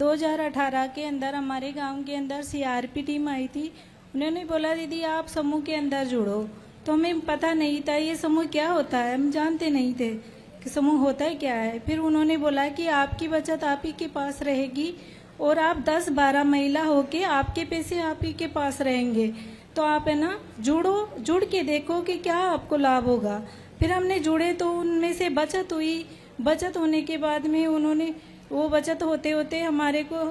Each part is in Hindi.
2018 के अंदर हमारे गांव के अंदर सीआरपी टीम आई थी। उन्होंने बोला दीदी आप समूह के अंदर जुड़ो, तो हमें पता नहीं था ये समूह क्या होता है, हम जानते नहीं थे कि समूह होता है क्या है। फिर उन्होंने बोला कि आपकी बचत आप ही के पास रहेगी और आप 10-12 महिला होके आपके पैसे आप ही के पास रहेंगे, तो आप है ना जुड़ के देखो कि क्या आपको लाभ होगा। फिर हमने जुड़े तो उनमें से बचत हुई। बचत होने के बाद में उन्होंने वो बचत होते होते हमारे को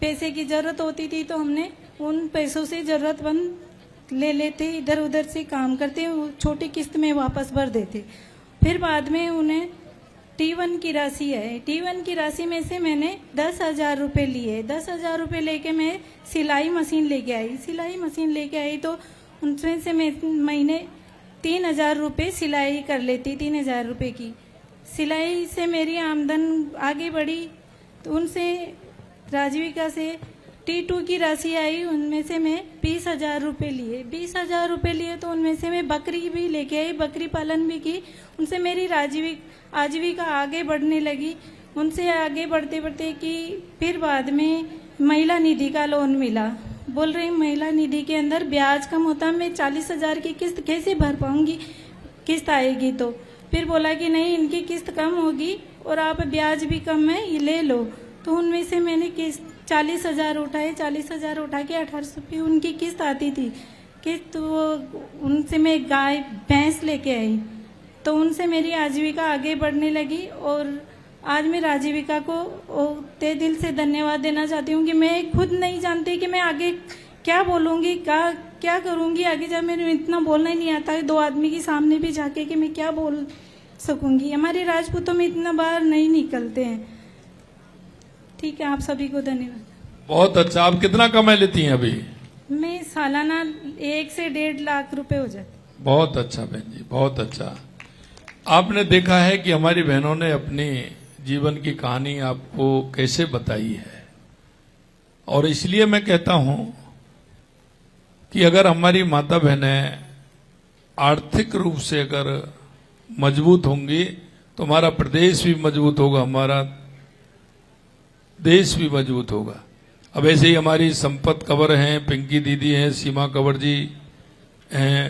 पैसे की जरूरत होती थी, तो हमने उन पैसों से जरूरतमंद ले लेते, इधर उधर से काम करते, छोटी किस्त में वापस भर देते। फिर बाद में उन्हें T1 की राशि है, T1 की राशि में से मैंने 10,000 रुपये लिए। 10,000 रुपये लेके मैं सिलाई मशीन लेके आई तो उनमें से मैं महीने 3,000 रुपये सिलाई कर लेती। 3,000 रुपये की सिलाई से मेरी आमदन आगे बढ़ी। तो उनसे राजीविका से T2 की राशि आई, उनमें से मैं 20,000 रुपये लिए। 20,000 रुपये लिए तो उनमें से मैं बकरी भी लेके आई, बकरी पालन भी की। उनसे मेरी आजीविका आगे बढ़ने लगी। उनसे आगे बढ़ते बढ़ते कि फिर बाद में महिला निधि का लोन मिला। बोल रही महिला निधि के अंदर ब्याज कम होता, मैं 40,000 की किस्त कैसे भर पाऊंगी, किस्त आएगी तो। फिर बोला कि नहीं इनकी किस्त कम होगी और आप ब्याज भी कम है ये ले लो। तो उनमें से मैंने किस्त 40,000 उठाए। 40,000 उठा के 1800 रुपये उनकी किस्त आती थी किस्त। तो उनसे मैं गाय भैंस लेके आई, तो उनसे मेरी आजीविका आगे बढ़ने लगी। और आज मैं आजीविका को तहे दिल से धन्यवाद देना चाहती हूँ कि मैं खुद नहीं जानती कि मैं आगे क्या बोलूँगी, क्या करूँगी आगे। जब मेरे इतना बोलना ही नहीं आता है 2 आदमी के सामने भी जाके कि मैं क्या बोल सकूँगी। हमारे राजपूतों में इतना बाहर नहीं निकलते हैं। ठीक है, आप सभी को धन्यवाद। बहुत अच्छा। आप कितना कमाई लेती हैं अभी? मैं सालाना 1 से 1.5 लाख रुपए हो जाते। बहुत अच्छा बहन जी, बहुत अच्छा। आपने देखा है कि हमारी बहनों ने अपनी जीवन की कहानी आपको कैसे बताई है, और इसलिए मैं कहता हूं कि अगर हमारी माता बहनें आर्थिक रूप से अगर मजबूत होंगी तो हमारा प्रदेश भी मजबूत होगा, हमारा देश भी मजबूत होगा। अब ऐसे ही हमारी संपत कंवर हैं, पिंकी दीदी हैं, सीमा कंवर जी हैं,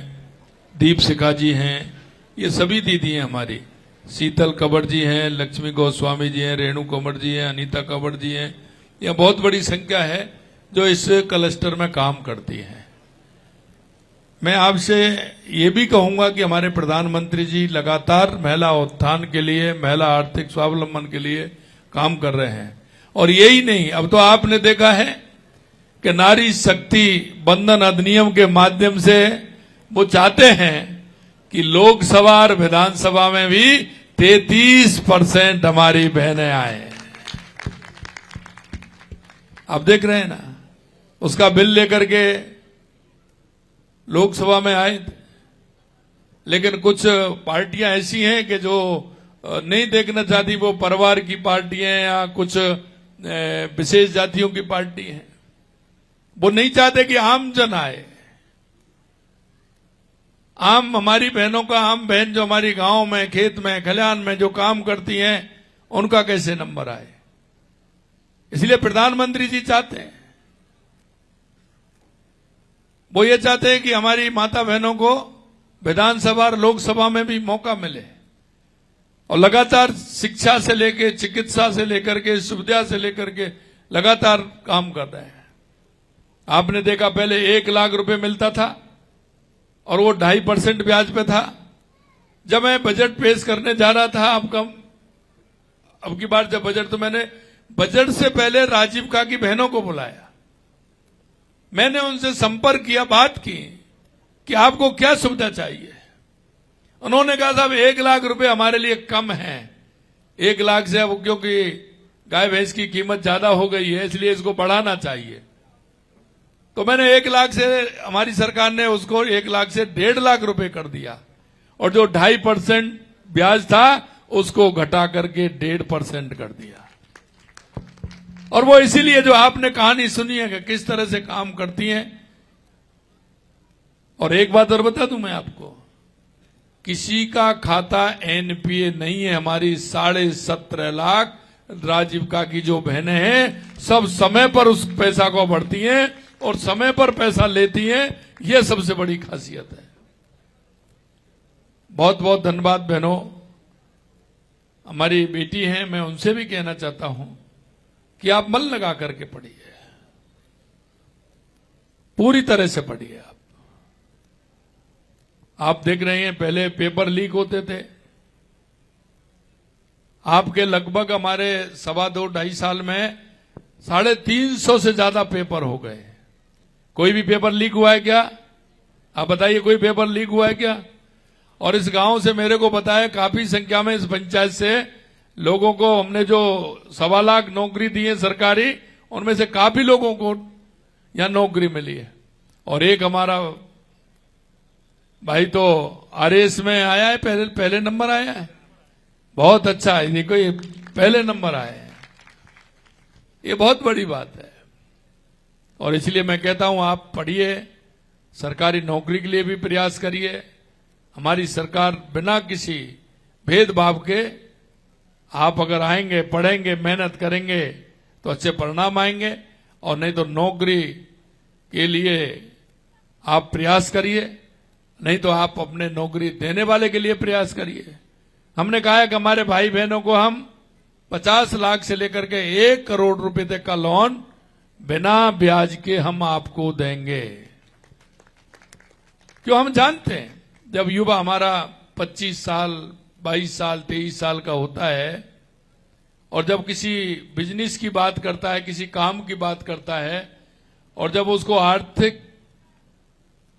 दीप शिखा जी हैं, ये सभी दीदी हैं हमारी। शीतल कंवर जी हैं, लक्ष्मी गोस्वामी जी हैं, रेणु कंवर जी हैं, अनीता कंवर जी हैं। यह बहुत बड़ी संख्या है जो इस क्लस्टर में काम करती हैं। मैं आपसे ये भी कहूंगा कि हमारे प्रधानमंत्री जी लगातार महिला उत्थान के लिए, महिला आर्थिक स्वावलंबन के लिए काम कर रहे हैं। और यही नहीं, अब तो आपने देखा है कि नारी शक्ति बंधन अधिनियम के माध्यम से वो चाहते हैं कि लोकसभा और विधानसभा में भी 33% हमारी बहनें आए। आप देख रहे हैं ना, उसका बिल लेकर के लोकसभा में आए थे। लेकिन कुछ पार्टियां ऐसी हैं कि जो नहीं देखना चाहती, वो परिवार की पार्टियां या कुछ विशेष जातियों की पार्टी हैं, वो नहीं चाहते कि आम जन आए। आम हमारी बहनों का, आम बहन जो हमारी गांव में, खेत में, खलिहान में जो काम करती हैं, उनका कैसे नंबर आए। इसलिए प्रधानमंत्री जी चाहते हैं, वो ये चाहते हैं कि हमारी माता बहनों को विधानसभा और लोकसभा में भी मौका मिले। और लगातार शिक्षा से लेकर, चिकित्सा से लेकर के, सुविधा से लेकर के लगातार काम कर रहे हैं। आपने देखा पहले 1 लाख रुपए मिलता था और वो 2.5% ब्याज पे था। जब मैं बजट पेश करने जा रहा था अब की बार जब बजट, तो मैंने बजट से पहले राजीविका की बहनों को बुलाया। मैंने उनसे संपर्क किया, बात की कि आपको क्या सुविधा चाहिए। उन्होंने कहा साहब 1 लाख रुपए हमारे लिए कम है। 1 लाख से अब क्योंकि गाय भैंस की कीमत ज्यादा हो गई है, इसलिए इसको बढ़ाना चाहिए। तो मैंने 1 लाख से, हमारी सरकार ने उसको 1 लाख से 1.5 लाख रुपए कर दिया, और जो 2.5% ब्याज था उसको घटा करके 1.5% कर दिया। और वो इसीलिए, जो आपने कहानी सुनी है कि किस तरह से काम करती हैं। और एक बात और बता दूं मैं आपको, किसी का खाता एनपीए नहीं है। हमारी 17.5 लाख राजीविका की जो बहनें हैं सब समय पर उस पैसा को भरती हैं और समय पर पैसा लेती हैं। यह सबसे बड़ी खासियत है। बहुत बहुत धन्यवाद बहनों। हमारी बेटी हैं, मैं उनसे भी कहना चाहता हूं कि आप मन लगा करके पढ़िए, पूरी तरह से पढ़िए। आप देख रहे हैं पहले पेपर लीक होते थे। आपके लगभग हमारे 2.5 साल में 350 से ज्यादा पेपर हो गए। कोई भी पेपर लीक हुआ है क्या? आप बताइए, कोई पेपर लीक हुआ है क्या? और इस गांव से मेरे को बताया काफी संख्या में इस पंचायत से लोगों को हमने जो 1.25 लाख नौकरी दी है सरकारी, उनमें से काफी लोगों को यहां नौकरी मिली है। और एक हमारा भाई तो आरएस में आया है, पहले नंबर आया है। बहुत अच्छा है, देखो ये पहले नंबर आए हैं। ये बहुत बड़ी बात है। और इसलिए मैं कहता हूं आप पढ़िए, सरकारी नौकरी के लिए भी प्रयास करिए। हमारी सरकार बिना किसी भेदभाव के आप अगर आएंगे, पढ़ेंगे, मेहनत करेंगे तो अच्छे परिणाम आएंगे। और नहीं तो नौकरी के लिए आप प्रयास करिए, नहीं तो आप अपने नौकरी देने वाले के लिए प्रयास करिए। हमने कहा है कि हमारे भाई बहनों को हम 50 लाख से लेकर के 1 करोड़ रुपए तक का लोन बिना ब्याज के हम आपको देंगे। क्यों? हम जानते हैं जब युवा हमारा 25 साल, 22 साल, 23 साल का होता है और जब किसी बिजनेस की बात करता है, किसी काम की बात करता है और जब उसको आर्थिक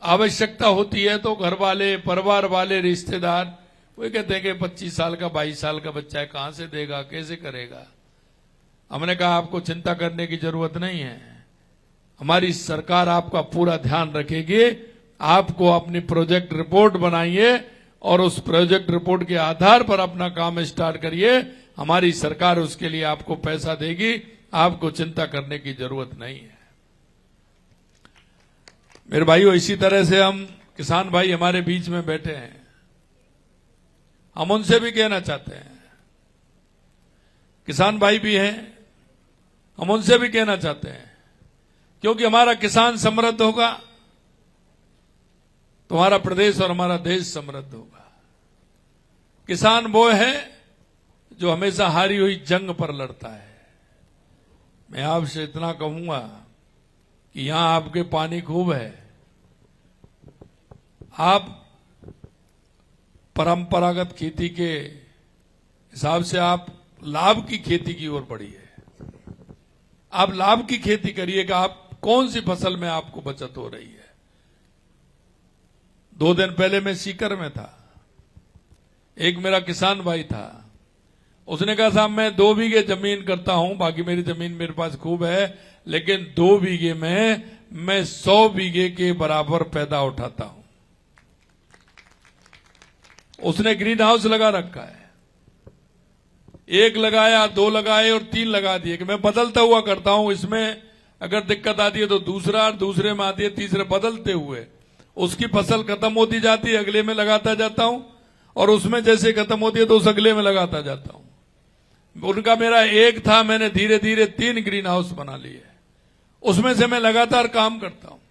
आवश्यकता होती है तो घर वाले, परिवार वाले, रिश्तेदार वो कहते हैं कि 25 साल का, 22 साल का बच्चा है, कहां से देगा, कैसे करेगा। हमने कहा आपको चिंता करने की जरूरत नहीं है। हमारी सरकार आपका पूरा ध्यान रखेगी। आपको अपनी प्रोजेक्ट रिपोर्ट बनाइए और उस प्रोजेक्ट रिपोर्ट के आधार पर अपना काम स्टार्ट करिए। हमारी सरकार उसके लिए आपको पैसा देगी। आपको चिंता करने की जरूरत नहीं है। मेरे भाइयों, इसी तरह से हम किसान भाई हमारे बीच में बैठे हैं, हम उनसे भी कहना चाहते हैं, किसान भाई भी हैं, हम उनसे भी कहना चाहते हैं, क्योंकि हमारा किसान समृद्ध होगा तो हमारा प्रदेश और हमारा देश समृद्ध होगा। किसान वो है जो हमेशा हारी हुई जंग पर लड़ता है। मैं आपसे इतना कहूंगा कि यहां आपके पानी खूब है, आप परंपरागत खेती के हिसाब से आप लाभ की खेती की ओर बढ़िए। आप लाभ की खेती करिएगा। आप कौन सी फसल में आपको बचत हो रही है? 2 दिन पहले मैं सीकर में था, एक मेरा किसान भाई था, उसने कहा साहब मैं 2 बीघे जमीन करता हूं, बाकी मेरी जमीन मेरे पास खूब है, लेकिन 2 बीघे में मैं 100 बीघे के बराबर पैदा उठाता हूं। उसने ग्रीन हाउस लगा रखा है, 1 लगाया, 2 लगाए और 3 लगा दिए कि मैं बदलता हुआ करता हूं। इसमें अगर दिक्कत आती है तो दूसरा, दूसरे में आती है तीसरे, बदलते हुए उसकी फसल खत्म होती जाती है, अगले में लगाता जाता हूं, और उसमें जैसे खत्म होती है तो उस अगले में लगाता जाता हूं। उनका मेरा 1 था, मैंने धीरे धीरे 3 ग्रीन हाउस बना लिए, उसमें से मैं लगातार काम करता हूं।